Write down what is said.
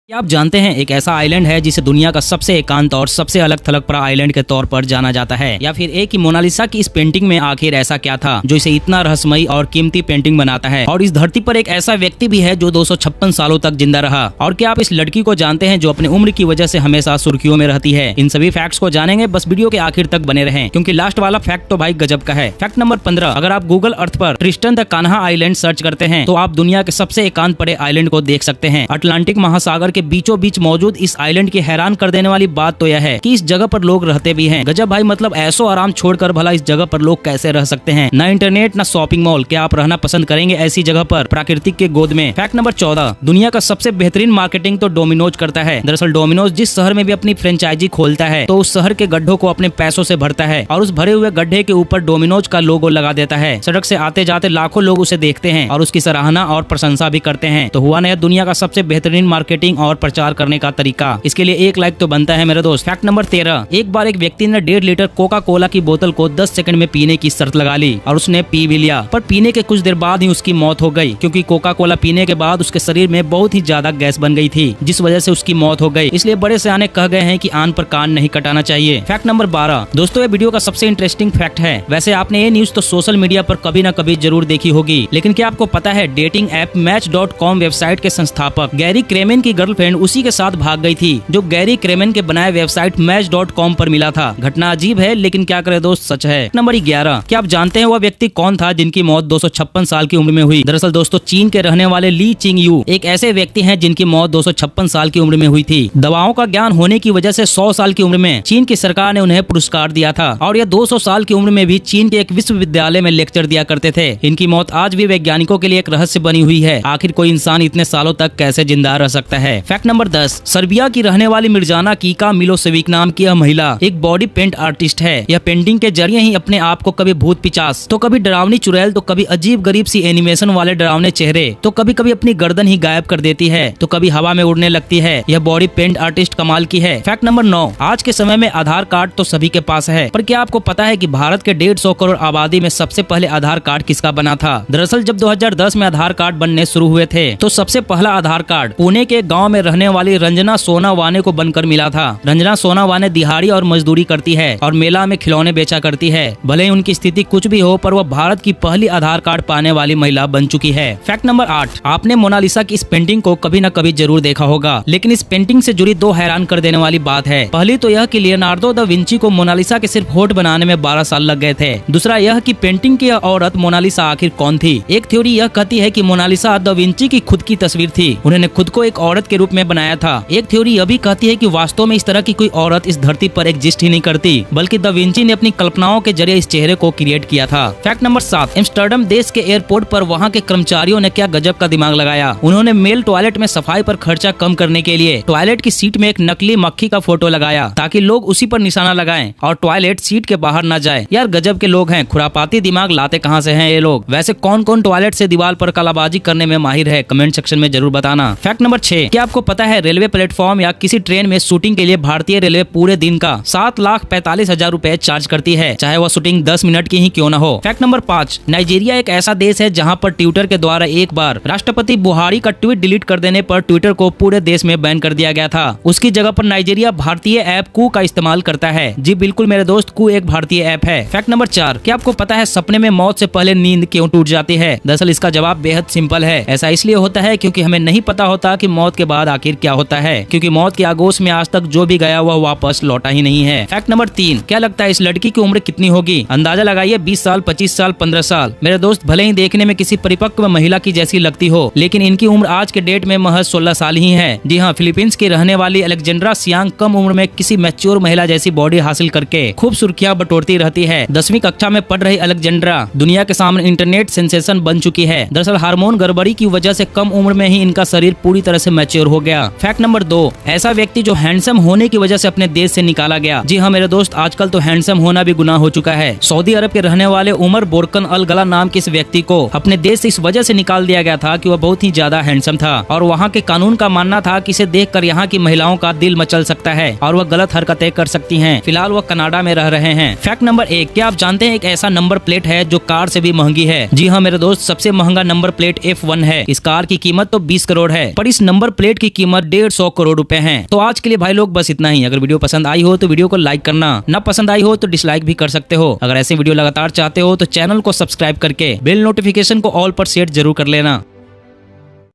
क्या आप जानते हैं एक ऐसा आइलैंड है जिसे दुनिया का सबसे एकांत और सबसे अलग थलग पड़ा आइलैंड के तौर पर जाना जाता है। या फिर एक ही मोनालिसा की इस पेंटिंग में आखिर ऐसा क्या था जो इसे इतना रहस्यमयी और कीमती पेंटिंग बनाता है। और इस धरती पर एक ऐसा व्यक्ति भी है जो 256 सालों तक जिंदा रहा। और क्या आप इस लड़की को जानते हैं जो अपनी उम्र की वजह से हमेशा सुर्खियों में रहती है। इन सभी फैक्ट्स को जानेंगे, बस वीडियो के आखिर तक बने रहें क्योंकि लास्ट वाला फैक्ट तो भाई गजब का है। फैक्ट नंबर 15, अगर आप गूगल अर्थ पर Tristan the Kanha island search करते हैं तो आप दुनिया के सबसे एकांत पड़े आइलैंड को देख सकते हैं। अटलांटिक महासागर के बीचों बीच मौजूद इस आइलैंड की हैरान कर देने वाली बात तो यह है कि इस जगह पर लोग रहते भी हैं। गजब भाई, मतलब ऐसो आराम छोड़कर भला इस जगह पर लोग कैसे रह सकते हैं। ना इंटरनेट ना शॉपिंग मॉल, क्या आप रहना पसंद करेंगे ऐसी जगह पर प्राकृतिक के गोद में। फैक्ट नंबर 14, दुनिया का सबसे बेहतरीन मार्केटिंग तो डोमिनोज करता है। दरअसल डोमिनोज जिस शहर में भी अपनी फ्रेंचाइजी खोलता है तो उस शहर के गड्ढों को अपने पैसों से भरता है और उस भरे हुए गड्ढे के ऊपर डोमिनोज का लोगो लगा देता है। सड़क से आते जाते लाखों लोग उसे देखते हैं और उसकी सराहना और प्रशंसा भी करते हैं। तो हुआ ना दुनिया का सबसे बेहतरीन मार्केटिंग और प्रचार करने का तरीका। इसके लिए 1 लाइक तो बनता है मेरे दोस्त। फैक्ट नंबर 13, एक बार एक व्यक्ति ने 1.5 लीटर कोका कोला की बोतल को 10 सेकंड में पीने की शर्त लगा ली और उसने पी भी लिया, पर पीने के कुछ देर बाद ही उसकी मौत हो गई क्योंकि कोका कोला पीने के बाद उसके शरीर में बहुत ही ज्यादा गैस बन गई थी जिस वजह से उसकी मौत हो गई। इसलिए बड़े सियाने कह गए हैं कि आन पर कान नहीं कटाना चाहिए। फैक्ट नंबर 12, दोस्तों ये वीडियो का सबसे इंटरेस्टिंग फैक्ट है। वैसे आपने ये न्यूज तो सोशल मीडिया पर कभी न कभी जरूर देखी होगी, लेकिन क्या आपको पता है डेटिंग ऐप मैच.com वेबसाइट के संस्थापक गैरी क्रेमेन की गर्लफ्रेंड उसी के साथ भाग गई थी जो गैरी क्रेमेन के बनाए वेबसाइट मैच.com पर मिला था। घटना अजीब है लेकिन क्या करे दोस्त, सच है। नंबर 11, क्या आप जानते हैं वह व्यक्ति कौन था जिनकी मौत 256 साल की उम्र में हुई। दरअसल दोस्तों चीन के रहने वाले ली चिंग यू एक ऐसे व्यक्ति हैं जिनकी मौत 256 साल की उम्र में हुई थी। दवाओं का ज्ञान होने की वजह से 100 साल की उम्र में चीन की सरकार ने उन्हें पुरस्कार दिया था और यह 200 साल की उम्र में भी चीन के एक विश्वविद्यालय में लेक्चर दिया करते थे। इनकी मौत आज भी वैज्ञानिकों के लिए एक रहस्य बनी हुई है। आखिर कोई इंसान इतने सालों तक कैसे जिंदा रह सकता है। फैक्ट नंबर 10, सर्बिया की रहने वाली मिर्जाना कीका मिलोसेविक नाम की यह महिला एक बॉडी पेंट आर्टिस्ट है। यह पेंटिंग के जरिए ही अपने आप को कभी भूत पिचास तो कभी डरावनी चुड़ैल तो कभी अजीब गरीब सी एनिमेशन वाले डरावने चेहरे तो कभी कभी अपनी गर्दन ही गायब कर देती है तो कभी हवा में उड़ने लगती है। यह बॉडी पेंट आर्टिस्ट कमाल की है। फैक्ट नंबर 9, आज के समय में आधार कार्ड तो सभी के पास है, पर क्या आपको पता है कि भारत के 150 करोड़ आबादी में सबसे पहले आधार कार्ड किसका बना था। दरअसल जब 2010 में आधार कार्ड बनने शुरू हुए थे तो सबसे पहला आधार कार्ड पुणे के गाँव में रहने वाली रंजना सोनावाने को बनकर मिला था। रंजना सोनावाने दिहाड़ी और मजदूरी करती है और मेला में खिलौने बेचा करती है। भले ही उनकी स्थिति कुछ भी हो पर वह भारत की पहली आधार कार्ड पाने वाली महिला बन चुकी है। फैक्ट नंबर 8, आपने मोनालिसा की इस पेंटिंग को कभी न कभी जरूर देखा होगा, लेकिन इस पेंटिंग से जुड़ी 2 हैरान कर देने वाली बात है। पहली तो यह कि लियोनार्डो दा विंची को मोनालिसा के सिर्फ होठ बनाने में 12 साल लग गए थे। दूसरा यह कि पेंटिंग की यह औरत मोनालिसा आखिर कौन थी। एक थ्योरी यह कहती है कि मोनालिसा दा विंची की खुद की तस्वीर थी, उन्होंने खुद को एक औरत के रूप में बनाया था। एक थ्योरी यह भी कहती है कि वास्तव में इस तरह की कोई औरत इस धरती पर एग्जिस्ट ही नहीं करती, बल्कि दा विंची ने अपनी कल्पनाओं के जरिए इस चेहरे को क्रिएट किया था। फैक्ट नंबर 7, एम्स्टर्डम देश के एयरपोर्ट पर वहाँ के कर्मचारियों ने क्या गजब का दिमाग लगाया। उन्होंने मेल टॉयलेट में सफाई पर खर्चा कम करने के लिए टॉयलेट की सीट में एक नकली मक्खी का फोटो लगाया ताकि लोग उसी पर निशाना लगाएं और टॉयलेट सीट के बाहर न जाए। यार गजब के लोग हैं, खुरापाती दिमाग लाते कहाँ से हैं ये लोग। वैसे कौन कौन टॉयलेट से दीवार पर कलाबाजी करने में माहिर है, कमेंट सेक्शन में जरूर बताना। फैक्ट नंबर 6, क्या आपको पता है रेलवे प्लेटफॉर्म या किसी ट्रेन में शूटिंग के लिए भारतीय रेलवे पूरे दिन का 7,45,000 रुपए चार्ज करती है, चाहे वह शूटिंग 10 मिनट की ही क्यों न हो। फैक्ट नंबर 5, नाइजीरिया एक ऐसा देश है जहां पर ट्विटर के द्वारा एक बार राष्ट्रपति बुहारी का ट्वीट डिलीट कर देने पर ट्विटर को पूरे देश में बैन कर दिया गया था। उसकी जगह पर नाइजीरिया भारतीय ऐप कू का इस्तेमाल करता है। जी बिल्कुल मेरे दोस्त, कू एक भारतीय ऐप है। फैक्ट नंबर 4, क्या आपको पता है सपने में मौत से पहले नींद क्यों टूट जाती है। दरअसल इसका जवाब बेहद सिंपल है। ऐसा इसलिए होता है क्योंकि हमें नहीं पता होता कि मौत के बाद आखिर क्या होता है, क्योंकि मौत के आगोश में आज तक जो भी गया वह वापस लौटा ही नहीं है। फैक्ट नंबर 3, क्या लगता है इस लड़की की उम्र कितनी होगी। अंदाजा लगाइए, 20 साल, 25 साल, 15 साल। मेरे दोस्त भले ही देखने में किसी परिपक्व महिला की जैसी लगती हो, लेकिन इनकी उम्र आज के डेट में महज 16 साल ही है। जी हाँ, फिलीपींस की रहने वाली अलेक्जेंड्रा सियांग कम उम्र में किसी मैच्योर महिला जैसी बॉडी हासिल करके खूब सुर्खियां बटोरती रहती है। 10वीं कक्षा में पढ़ रही अलेक्जेंड्रा दुनिया के सामने इंटरनेट सेंसेशन बन चुकी है। दरअसल हार्मोन गड़बड़ी की वजह से कम उम्र में ही इनका शरीर पूरी तरह से मैच्योर हो गया। फैक्ट नंबर 2, ऐसा व्यक्ति जो हैंडसम होने की वजह से अपने देश से निकाला गया। जी हाँ मेरे दोस्त, आजकल तो हैंडसम होना भी गुनाह हो चुका है। सऊदी अरब के रहने वाले उमर बोरकन अल गला नाम के इस व्यक्ति को अपने देश से इस वजह से निकाल दिया गया था कि वह बहुत ही ज्यादा हैंडसम था और वहाँ के कानून का मानना था कि इसे देखकर यहाँ की महिलाओं का दिल मचल सकता है और वह गलत हरकतें कर सकती हैं। फिलहाल वह कनाडा में रह रहे हैं। फैक्ट नंबर 1, क्या आप जानते हैं एक ऐसा नंबर प्लेट है जो कार से भी महंगी है। जी हाँ मेरे दोस्त, सबसे महंगा नंबर प्लेट F1 है। इस कार की कीमत तो 20 करोड़ है, पर इस नंबर प्लेट प्लेट की कीमत 150 करोड़ रुपए है। तो आज के लिए भाई लोग बस इतना ही। अगर वीडियो पसंद आई हो तो वीडियो को लाइक करना, ना पसंद आई हो तो डिसलाइक भी कर सकते हो। अगर ऐसे वीडियो लगातार चाहते हो तो चैनल को सब्सक्राइब करके बेल नोटिफिकेशन को ऑल पर सेट जरूर कर लेना।